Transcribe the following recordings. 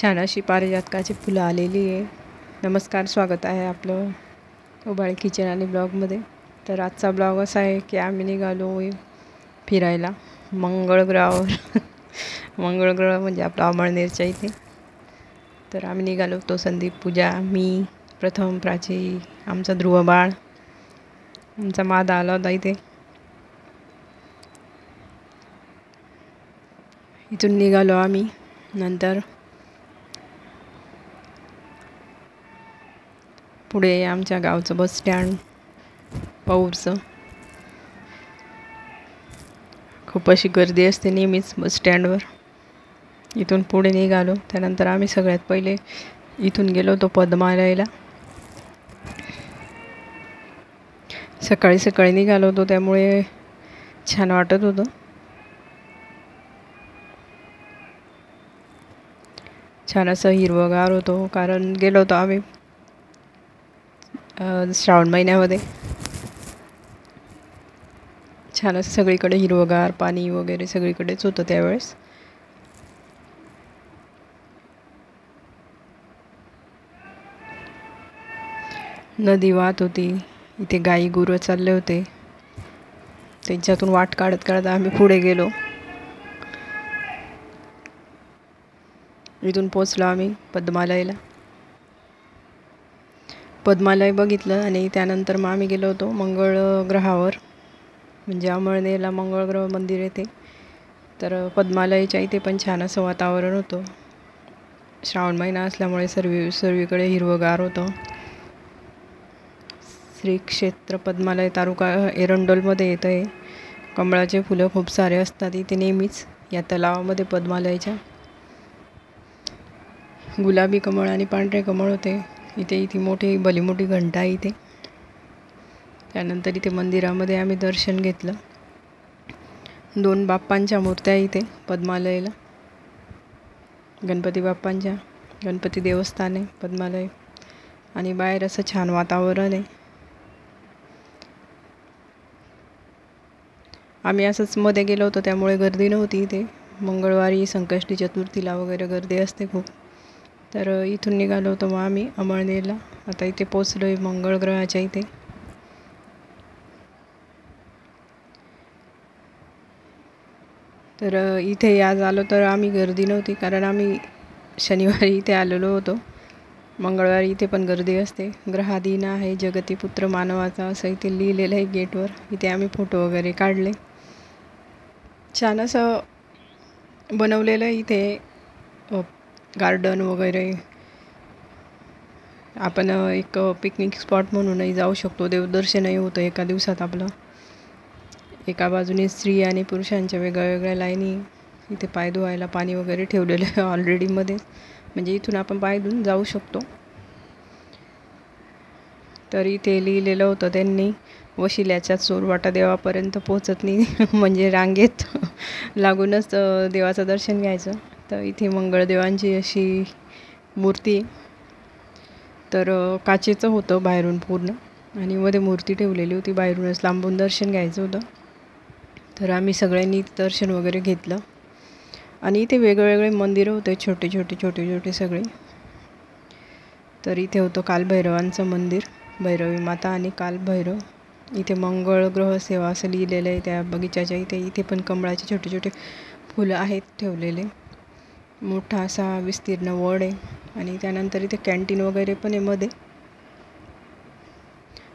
छान अशी पारिजातकाची फुलं आलेली आहे. नमस्कार, स्वागत आहे आपलं उबाळे किचन आणि ब्लॉगमध्ये. तर आजचा ब्लॉग असा आहे की आम्ही निघालो फिरायला मंगळ ग्रहावर. मंगळ ग्रह म्हणजे आपला अमळनेरच्या इथे. तर आम्ही निघालो होतो, संदीप, पूजा, मी, प्रथम, प्राची, आमचा ध्रुव बाळ, आमचा मादा आला होता इथे. इथून निघालो आम्ही. नंतर पुढे आमच्या गावचं बस स्टँड पौरचं. खूप अशी गर्दी असते नेहमीच बस स्टँडवर. इथून पुढे निघालो. त्यानंतर आम्ही सगळ्यात पहिले इथून गेलो होतो पद्मालयाला. सकाळी सकाळी निघालो होतो, त्यामुळे छान वाटत होतं. छान असं हिरवगार होतो, कारण गेलो होतो आम्ही श्रावण महिन्यामध्ये. छान असं सगळीकडे हिरवगार, पाणी वगैरे सगळीकडेच होतं त्यावेळेस. नदी वाहत होती, इथे गाई गुरं चालले होते. त्यांच्यातून वाट काढत काढत आम्ही पुढे गेलो. इथून पोचलो आम्ही पद्मालयाला. पद्मालय बघितलं आणि त्यानंतर मग आम्ही गेलो होतो मंगळ ग्रहावर, म्हणजे अमळनेरला मंगळ ग्रह मंदिर येते. तर पद्मालयाच्या इथे पण छान असं वातावरण होतं. श्रावण महिना असल्यामुळे सर्वीकडे हिरवगार होतं. श्री क्षेत्र पद्मालय तालुका एरंडोलमध्ये येतं आहे. कमळाचे फुलं खूप सारे असतात इथे नेहमीच या तलावामध्ये पद्मालयाच्या. गुलाबी कमळ आणि पांढरे कमळ होते इथे मोठी मोठी घंटा आहे इथे. त्यानंतर इथे मंदिरामध्ये आम्ही दर्शन घेतलं. 2 बाप्पांच्या मूर्त्या इथे पद्मालयाला, गणपती बाप्पांच्या. गणपती देवस्थान आहे पद्मालय. आणि बाहेर असं छान वातावरण आहे. आम्ही असंच मध्ये गेलो होतो, त्यामुळे गर्दी नव्हती इथे. मंगळवारी संकष्टी चतुर्थीला वगैरे गर्दी असते खूप. तर इथून निघालो होतो मग आम्ही अमळनेरला. आता इथे पोचलो आहे मंगळ ग्रहाच्या इथे. तर इथे आज आलो तर आम्ही गर्दी नव्हती, कारण आम्ही शनिवारी इथे आलेलो होतो. मंगळवारी इथे पण गर्दी असते. ग्रहाधीन आहे जगतीपुत्र मानवाचा, असं इथे लिहिलेलं आहे गेटवर. इथे आम्ही फोटो वगैरे काढले. छान असं बनवलेलं आहे इथे, गार्डन वगैरे. आपण एक पिकनिक स्पॉट म्हणूनही जाऊ शकतो. देवदर्शनही होतं एका दिवसात आपलं. एका बाजूने स्त्री आणि पुरुषांच्या वेगळ्या लाईनी. इथे पाय धुवायला पाणी वगैरे ठेवलेलं आहे ऑलरेडी मध्ये, म्हणजे इथून आपण पाय धुवून जाऊ शकतो. तर इथे लिहिलेलं होतं त्यांनी, वशिल्याच्या चोरवाटा देवापर्यंत पोचत नाही. म्हणजे रांगेत लागूनच देवाचं दर्शन घ्यायचं. तर इथे मंगळदेवांची अशी मूर्ती, तर काचेचं होतं बाहेरून पूर्ण, आणि मध्ये मूर्ती ठेवलेली होती. बाहेरूनच लांबून दर्शन घ्यायचं होतं. तर आम्ही सगळ्यांनी दर्शन वगैरे घेतलं. आणि इथे वेगवेगळे मंदिरं होते, छोटे छोटे सगळे. तर इथे होतं कालभैरवांचं मंदिर, भैरवी माता आणि कालभैरव. इथे मंगळ ग्रह सेवा असं लिहिलेलं आहे त्या बगीच्याच्या इथे. इथे पण कमळाचे छोटे छोटे फुलं आहेत ठेवलेले. मोठा असा विस्तीर्ण वड आहे. आणि त्यानंतर इथे कॅन्टीन वगैरे पण आहे मध्ये.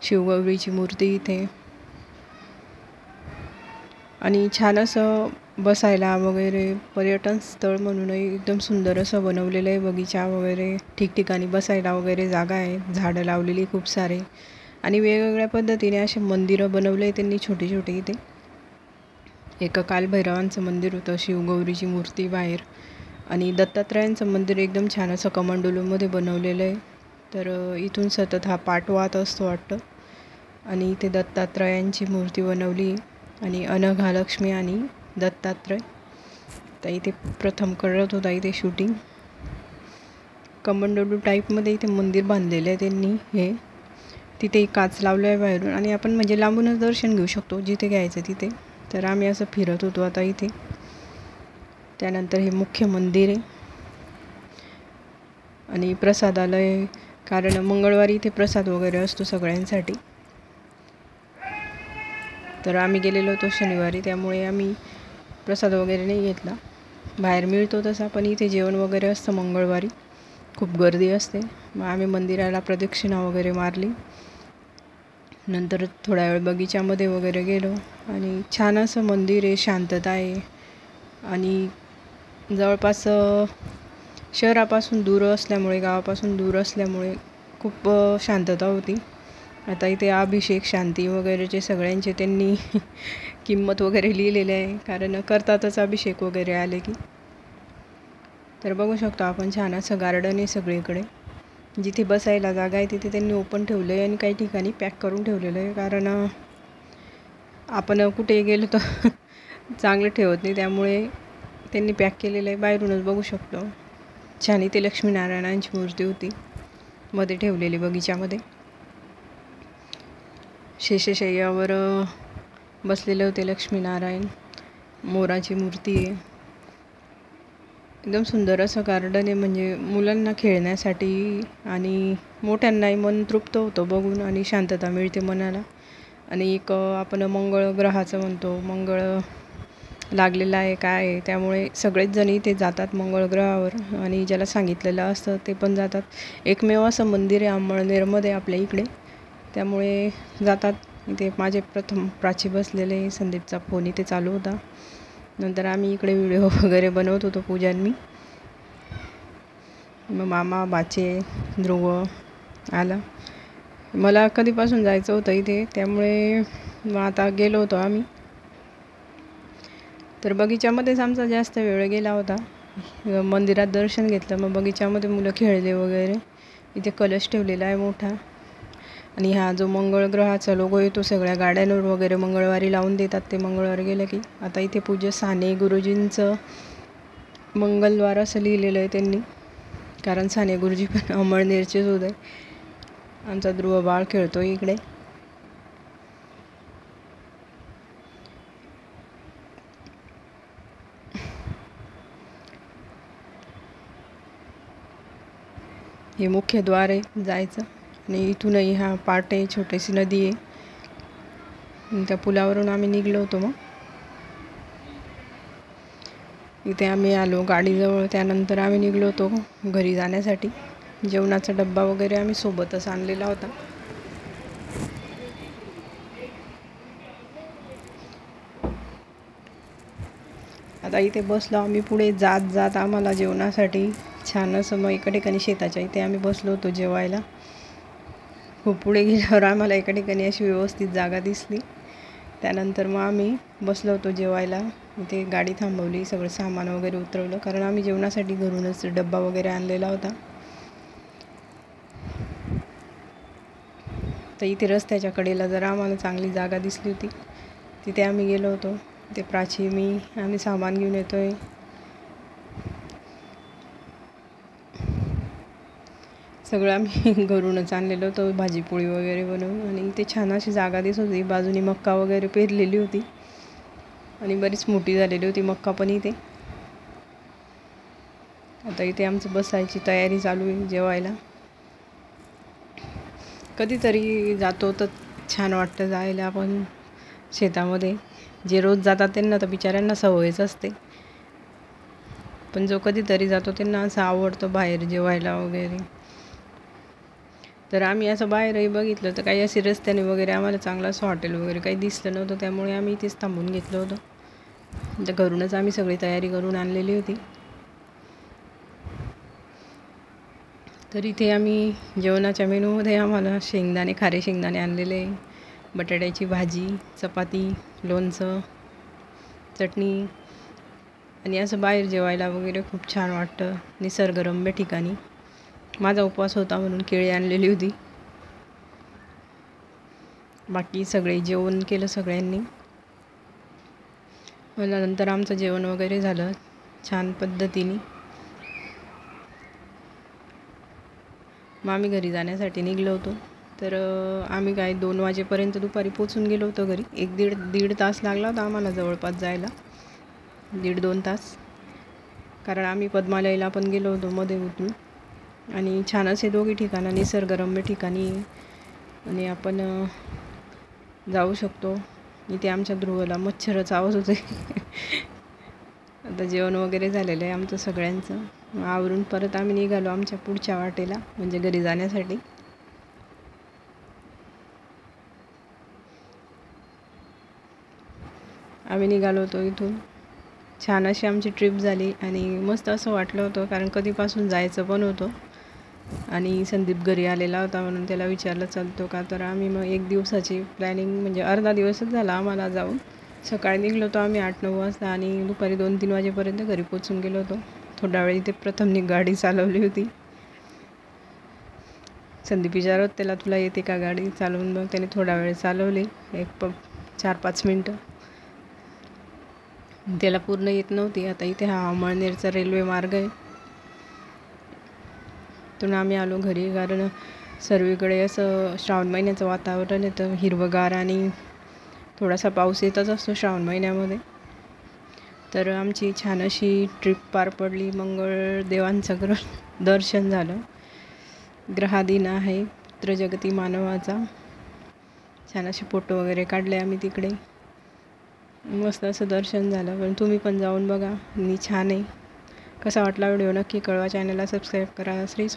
शिवगौरीची मूर्ती इथे. आणि छान असं बसायला वगैरे पर्यटन स्थळ म्हणूनही एकदम सुंदर असं बनवलेलं आहे. बगीचा वगैरे, ठिकठिकाणी बसायला वगैरे जागा आहे. झाडं लावलेली खूप सारे. आणि वेगवेगळ्या पद्धतीने असे मंदिरं बनवले त्यांनी छोटे छोटे इथे. एक कालभैरवांचं मंदिर होतं, शिवगौरीची मूर्ती बाहेर. आणि दत्तात्रयांचं मंदिर एकदम छान असं कमंडलूमध्ये बनवलेलं आहे. तर इथून सतत हा पाठ वाहत असतो वाटतं. आणि इथे दत्तात्रयांची मूर्ती बनवली. आणि अनघालक्ष्मी आणि दत्तात्रय. तर इथे प्रथम करत होता इथे शूटिंग. कमंडलू टाईपमध्ये इथे मंदिर बांधलेलं आहे त्यांनी हे. तिथे काच लावलं आहे बाहेरून, आणि आपण म्हणजे लांबूनच दर्शन घेऊ शकतो जिथे घ्यायचं तिथे. तर आम्ही असं फिरत होतो आता इथे. त्यानंतर हे मुख्य मंदिर आहे. आणि प्रसादालय, कारण मंगळवारी इथे प्रसाद वगैरे असतो सगळ्यांसाठी. तर आम्ही गेलेलो होतो शनिवारी, त्यामुळे आम्ही प्रसाद वगैरे नाही घेतला. बाहेर मिळतो तसा, पण इथे जेवण वगैरे असतं मंगळवारी, खूप गर्दी असते. मग आम्ही मंदिराला प्रदक्षिणा वगैरे मारली. नंतर थोडा वेळ बगीच्यामध्ये वगैरे गेलो आणि छान असं मंदिर आहे, शांतता आहे आणि जवळपास शहरापासून दूर असल्यामुळे, गावापासून दूर असल्यामुळे खूप शांतता होती. आता इथे अभिषेक, शांती वगैरेचे सगळ्यांचे त्यांनी किंमत वगैरे लिहिलेले आहे, कारण करतातच अभिषेक वगैरे आले की. तर बघू शकतो आपण, छान असं गार्डन आहे सगळीकडे. जिथे बसायला जागा आहे तिथे त्यांनी ओपन ठेवलं आहे आणि काही ठिकाणी पॅक करून ठेवलेलं आहे, कारण आपण कुठे गेलो तर चांगलं ठेवत नाही, त्यामुळे त्यांनी पॅक केलेलं आहे. बाहेरूनच बघू शकतो. छान इथे लक्ष्मीनारायणांची मूर्ती होती मध्ये ठेवलेली बगीच्यामध्ये. शेषशय्यावर बसलेले होते लक्ष्मीनारायण. मोराची मूर्ती आहे. एकदम सुंदर असं गार्डन आहे, म्हणजे मुलांना खेळण्यासाठी आणि मोठ्यांनाही मन तृप्त होतं बघून आणि शांतता मिळते मनाला. आणि एक आपण मंगळ ग्रहाचं म्हणतो, मंगळ लागलेला आहे काय आहे, त्यामुळे सगळेच जण इथे जातात मंगळ ग्रहावर आणि ज्याला सांगितलेलं असतं ते पण जातात. एकमेव असं मंदिर आहे अंमळनेरमध्ये आपल्या इकडे, त्यामुळे जातात इथे. माझे प्रथम प्राची बसलेले, संदीपचा फोन इथे चालू होता. नंतर आम्ही इकडे व्हिडिओ वगैरे बनवत होतो, पूजन मी. मग मामा, बाचे, ध्रुव आला. मला कधीपासून जायचं होतं इथे, त्यामुळे मग आता गेलो होतो आम्ही. तर बगीच्यामध्येच आमचा जास्त वेळ गेला होता. मंदिरात दर्शन घेतलं, मग बगीच्यामध्ये मुलं खेळले वगैरे. इथे कलश ठेवलेला आहे मोठा आणि हा जो मंगळ ग्रहाचा लोगो आहे तो सगळ्या गाड्यांवर वगैरे मंगळवारी लावून देतात. ते मंगळवारी गेलं की. आता इथे पूज्य साने गुरुजींचं मंगलवार असं लिहिलेलं आहे त्यांनी, कारण साने गुरुजी पण अंमळनेरचेच होते. आमचा ध्रुव बाळ खेळतो इकडे. हे मुख्य द्वार आहे जायचं आणि इथूनही हा पाट आहे, छोटीशी नदी आहे. त्या पुलावरून आम्ही निघलो होतो. मग इथे आम्ही आलो गाडीजवळ. त्यानंतर आम्ही निघलो होतो घरी जाण्यासाठी. जेवणाचा डब्बा वगैरे आम्ही सोबतच आणलेला होता. आता इथे बसलो आम्ही. पुढे जात जात आम्हाला जेवणासाठी छान असं मग एका ठिकाणी शेताच्या इथे आम्ही बसलो होतो जेवायला. खूप पुढे गेल्यावर आम्हाला एका ठिकाणी अशी व्यवस्थित जागा दिसली. त्यानंतर मग आम्ही बसलो होतो जेवायला. इथे गाडी थांबवली, सगळं सामान वगैरे उतरवलं, कारण आम्ही जेवणासाठी घरूनच डब्बा वगैरे आणलेला होता. तर इथे रस्त्याच्या कडेला जरा आम्हाला चांगली जागा दिसली होती, तिथे आम्ही गेलो होतो. ते प्राची, मी, आम्ही सामान घेऊन येतो आहे. सगळं आम्ही घरूनच आणलेलं होतं, भाजीपोळी वगैरे बनवून. आणि इथे छान अशी जागा दिसत होती. बाजूनी मक्का वगैरे पेरलेली होती आणि बरीच मोठी झालेली होती मक्का पण इथे. आता इथे आमचं बसायची तयारी चालू आहे जेवायला. कधीतरी जातो तर छान वाटतं जायला. पण शेतामध्ये जे रोज जातात त्यांना तर बिचाऱ्यांना सवयच असते, पण जो कधीतरी जातो त्यांना असं आवडतं बाहेर जेवायला वगैरे. तर आम्ही असं बाहेरही बघितलं तर काही असे रस्त्याने वगैरे आम्हाला चांगलं असं हॉटेल वगैरे काही दिसलं नव्हतं, त्यामुळे आम्ही इथेच थांबून घेतलं होतं. तर घरूनच आम्ही सगळी तयारी करून आणलेली होती. तर इथे आम्ही जेवणाच्या मेनूमध्ये आम्हाला शेंगदाणे, खारे शेंगदाणे आणलेले, बटाट्याची भाजी, चपाती, लोणचं, चटणी. आणि असं बाहेर जेवायला वगैरे खूप छान वाटतं निसर्गरम्य ठिकाणी. माझा उपवास होता म्हणून केळी आणलेली होती. बाकी सगळे जेवण केलं सगळ्यांनी. नंतर आमचं जेवण वगैरे झालं छान पद्धतीने. मग आम्ही घरी जाण्यासाठी निघलो होतो. तर आम्ही काय 2 वाजेपर्यंत दुपारी पोचून गेलो होतो घरी. दीड तास लागला होता आम्हाला जवळपास जायला, 1.5-2 तास, कारण आम्ही पद्मालयला पण गेलो होतो मध्ये उतरून. आणि छान असे दोघी ठिकाणं निसर्गरम्य ठिकाणी आणि आपण जाऊ शकतो. इथे आमच्या ध्रुवला मच्छरच आवाज होते. आता जेवण वगैरे झालेलं आहे आमचं सगळ्यांचं. आवरून परत आम्ही निघालो आमच्या पुढच्या वाटेला, म्हणजे घरी जाण्यासाठी. आम्ही निघालो होतो इथून. छान अशी आमची ट्रिप झाली आणि मस्त असं वाटलं होतं, कारण कधीपासून जायचं पण होतं. आणि संदीप घरी आलेला होता म्हणून त्याला विचारलं चालतो का, तर आम्ही मग 1 दिवसाची प्लॅनिंग, म्हणजे अर्धा दिवसच झाला आम्हाला जाऊन. सकाळी निघलो होतो आम्ही 8-9 वाजता आणि दुपारी 2-3 वाजेपर्यंत घरी पोचून गेलो होतो. थोडा वेळ इथे प्रथमने गाडी चालवली होती. संदीप विचारत त्याला, तुला येते का गाडी चालवून? मग त्याने थोडा वेळ चालवली, 4-5 मिनटं. त्याला पूर्ण येत नव्हती. आता इथे हा अमळनेरचा रेल्वे मार्ग आहे. तिथून आम्ही आलो घरी, कारण सर्वीकडे असं श्रावण महिन्याचं वातावरण येतं, हिरवंगार, आणि थोडासा पाऊस येतच असतो श्रावण महिन्यामध्ये. तर आमची छान अशी ट्रिप पार पडली. मंगळदेवांचं दर्शन झालं. ग्रहादिन आहे पुत्रजगती मानवाचा. छान असे फोटो वगैरे काढले आम्ही तिकडे. मस्त असं दर्शन झालं. पण तुम्ही पण जाऊन बघा, छान आहे. कसा वाटला व्हिडिओ नक्की कळवा. चॅनलला सबस्क्राईब करा. श्री